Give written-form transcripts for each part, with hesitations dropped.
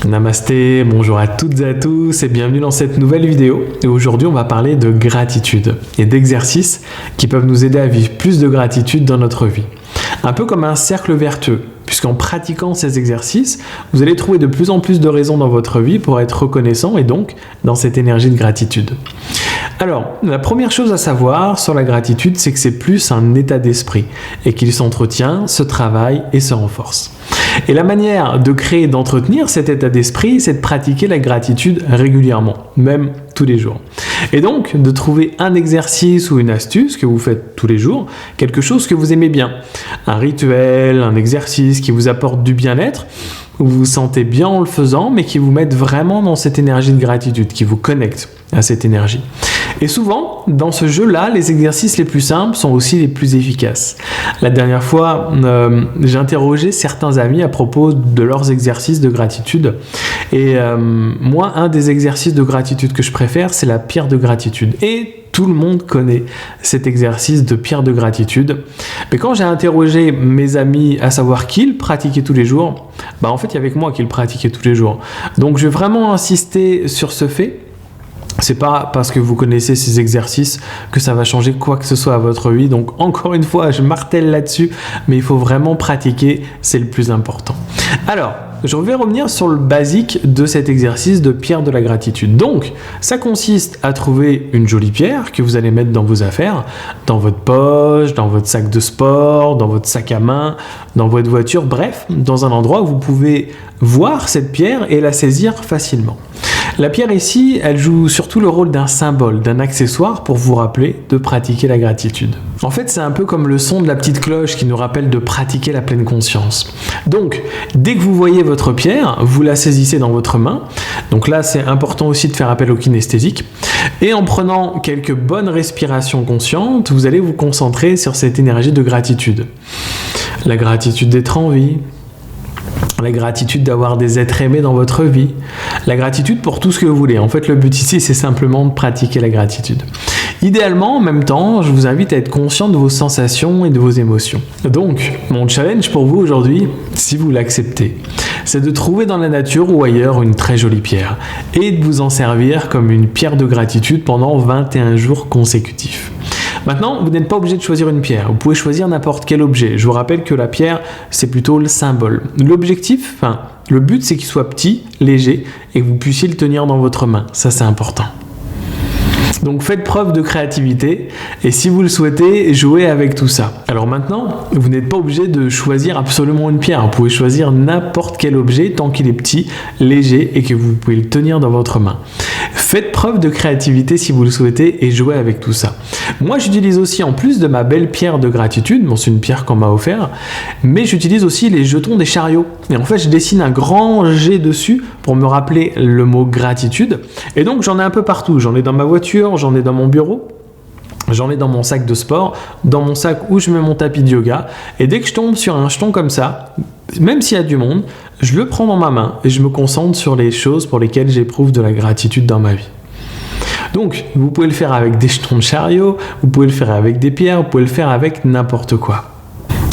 Namasté, bonjour à toutes et à tous et bienvenue dans cette nouvelle vidéo. Et aujourd'hui on va parler de gratitude et d'exercices qui peuvent nous aider à vivre plus de gratitude dans notre vie. Un peu comme un cercle vertueux, puisqu'en pratiquant ces exercices, vous allez trouver de plus en plus de raisons dans votre vie pour être reconnaissant et donc dans cette énergie de gratitude. Alors, la première chose à savoir sur la gratitude, c'est que c'est plus un état d'esprit et qu'il s'entretient, se travaille et se renforce. Et la manière de créer et d'entretenir cet état d'esprit, c'est de pratiquer la gratitude régulièrement, même tous les jours. Et donc, de trouver un exercice ou une astuce que vous faites tous les jours, quelque chose que vous aimez bien. Un rituel, un exercice qui vous apporte du bien-être, où vous vous sentez bien en le faisant, mais qui vous met vraiment dans cette énergie de gratitude, qui vous connecte à cette énergie. Et souvent, dans ce jeu-là, les exercices les plus simples sont aussi les plus efficaces. La dernière fois, j'ai interrogé certains amis à propos de leurs exercices de gratitude. Et moi, un des exercices de gratitude que je préfère, c'est la pierre de gratitude. Et tout le monde connaît cet exercice de pierre de gratitude. Mais quand j'ai interrogé mes amis à savoir qui le pratiquaient tous les jours, en fait, il y avait que moi qui le pratiquais tous les jours. Donc, je vais vraiment insister sur ce fait. C'est pas parce que vous connaissez ces exercices que ça va changer quoi que ce soit à votre vie. Donc encore une fois, je martèle là-dessus, mais il faut vraiment pratiquer, c'est le plus important. Alors, je vais revenir sur le basique de cet exercice de pierre de la gratitude. Donc, ça consiste à trouver une jolie pierre que vous allez mettre dans vos affaires, dans votre poche, dans votre sac de sport, dans votre sac à main, dans votre voiture, bref, dans un endroit où vous pouvez voir cette pierre et la saisir facilement. La pierre ici, elle joue surtout le rôle d'un symbole, d'un accessoire pour vous rappeler de pratiquer la gratitude. En fait, c'est un peu comme le son de la petite cloche qui nous rappelle de pratiquer la pleine conscience. Donc, dès que vous voyez votre pierre, vous la saisissez dans votre main. Donc là, c'est important aussi de faire appel au kinesthésique. Et en prenant quelques bonnes respirations conscientes, vous allez vous concentrer sur cette énergie de gratitude. La gratitude d'être en vie. La gratitude d'avoir des êtres aimés dans votre vie, la gratitude pour tout ce que vous voulez. En fait, le but ici, c'est simplement de pratiquer la gratitude. Idéalement, en même temps, je vous invite à être conscient de vos sensations et de vos émotions. Donc, mon challenge pour vous aujourd'hui, si vous l'acceptez, c'est de trouver dans la nature ou ailleurs une très jolie pierre et de vous en servir comme une pierre de gratitude pendant 21 jours consécutifs. Maintenant, vous n'êtes pas obligé de choisir une pierre. Vous pouvez choisir n'importe quel objet. Je vous rappelle que la pierre, c'est plutôt le symbole. L'objectif, le but, c'est qu'il soit petit, léger et que vous puissiez le tenir dans votre main. Ça, c'est important. Donc faites preuve de créativité et si vous le souhaitez, jouez avec tout ça. Alors maintenant, vous n'êtes pas obligé de choisir absolument une pierre. Vous pouvez choisir n'importe quel objet tant qu'il est petit, léger et que vous pouvez le tenir dans votre main. Faites preuve de créativité si vous le souhaitez et jouez avec tout ça. Moi, j'utilise aussi, en plus de ma belle pierre de gratitude, c'est une pierre qu'on m'a offert, mais j'utilise aussi les jetons des chariots. Et en fait, je dessine un grand G dessus pour me rappeler le mot gratitude. Et donc, j'en ai un peu partout. J'en ai dans ma voiture, j'en ai dans mon bureau, j'en ai dans mon sac de sport, dans mon sac où je mets mon tapis de yoga. Et dès que je tombe sur un jeton comme ça, même s'il y a du monde, je le prends dans ma main et je me concentre sur les choses pour lesquelles j'éprouve de la gratitude dans ma vie. Donc, vous pouvez le faire avec des jetons de chariot, vous pouvez le faire avec des pierres, vous pouvez le faire avec n'importe quoi.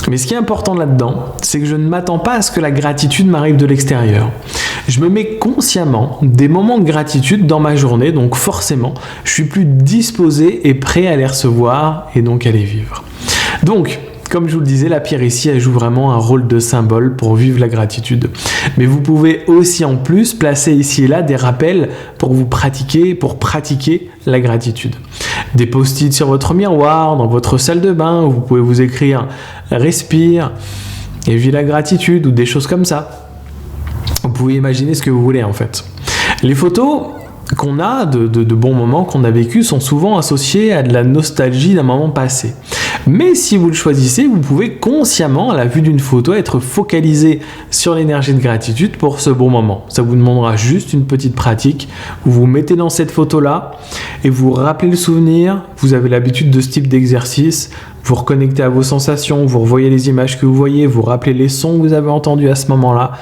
Mais ce qui est important là-dedans, c'est que je ne m'attends pas à ce que la gratitude m'arrive de l'extérieur. Je me mets consciemment des moments de gratitude dans ma journée, donc forcément, je suis plus disposé et prêt à les recevoir et donc à les vivre. Donc, comme je vous le disais, la pierre ici, elle joue vraiment un rôle de symbole pour vivre la gratitude. Mais vous pouvez aussi en plus placer ici et là des rappels pour pratiquer la gratitude. Des post-it sur votre miroir, dans votre salle de bain, où vous pouvez vous écrire « respire » et « vis la gratitude » ou des choses comme ça. Vous pouvez imaginer ce que vous voulez en fait. Les photos qu'on a de bons moments qu'on a vécus sont souvent associées à de la nostalgie d'un moment passé. Mais si vous le choisissez, vous pouvez consciemment, à la vue d'une photo, être focalisé sur l'énergie de gratitude pour ce bon moment. Ça vous demandera juste une petite pratique. Vous vous mettez dans cette photo-là et vous rappelez le souvenir. Vous avez l'habitude de ce type d'exercice. Vous reconnectez à vos sensations, vous revoyez les images que vous voyez, vous rappelez les sons que vous avez entendus à ce moment-là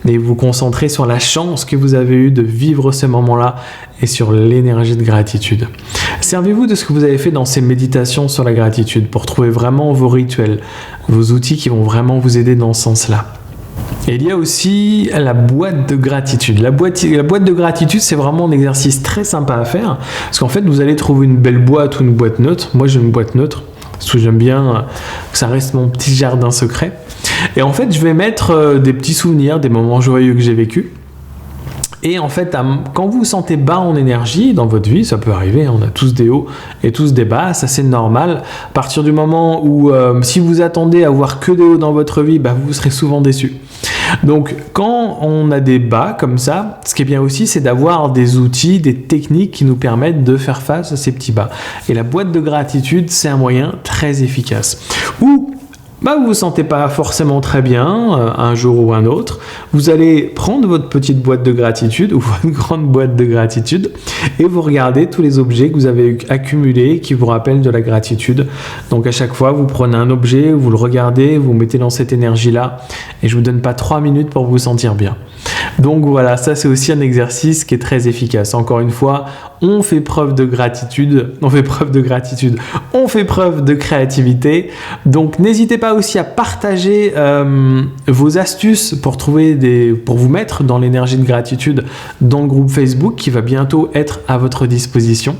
et vous concentrez sur la chance que vous avez eue de vivre ce moment-là et sur l'énergie de gratitude. Servez-vous de ce que vous avez fait dans ces méditations sur la gratitude pour trouver vraiment vos rituels, vos outils qui vont vraiment vous aider dans ce sens-là. Et il y a aussi la boîte de gratitude. La boîte de gratitude, c'est vraiment un exercice très sympa à faire parce qu'en fait, vous allez trouver une belle boîte ou une boîte neutre. Moi, j'ai une boîte neutre parce que j'aime bien que ça reste mon petit jardin secret. Et en fait, je vais mettre des petits souvenirs, des moments joyeux que j'ai vécus. Et en fait, quand vous vous sentez bas en énergie dans votre vie, ça peut arriver, on a tous des hauts et tous des bas, ça c'est normal. À partir du moment où, si vous attendez à avoir que des hauts dans votre vie, bah, vous serez souvent déçu. Donc, quand on a des bas comme ça, ce qui est bien aussi, c'est d'avoir des outils, des techniques qui nous permettent de faire face à ces petits bas. Et la boîte de gratitude, c'est un moyen très efficace. Ou vous ne vous sentez pas forcément très bien un jour ou un autre, vous allez prendre votre petite boîte de gratitude ou votre grande boîte de gratitude et vous regardez tous les objets que vous avez accumulés qui vous rappellent de la gratitude. Donc à chaque fois, vous prenez un objet, vous le regardez, vous mettez dans cette énergie-là et je ne vous donne pas 3 minutes pour vous sentir bien. Donc voilà, ça c'est aussi un exercice qui est très efficace. Encore une fois, on fait preuve de gratitude, on fait preuve de créativité. Donc n'hésitez pas aussi à partager vos astuces pour vous mettre dans l'énergie de gratitude dans le groupe Facebook qui va bientôt être à votre disposition.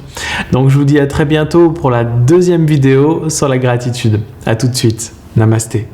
Donc je vous dis à très bientôt pour la 2e vidéo sur la gratitude. À tout de suite. Namasté.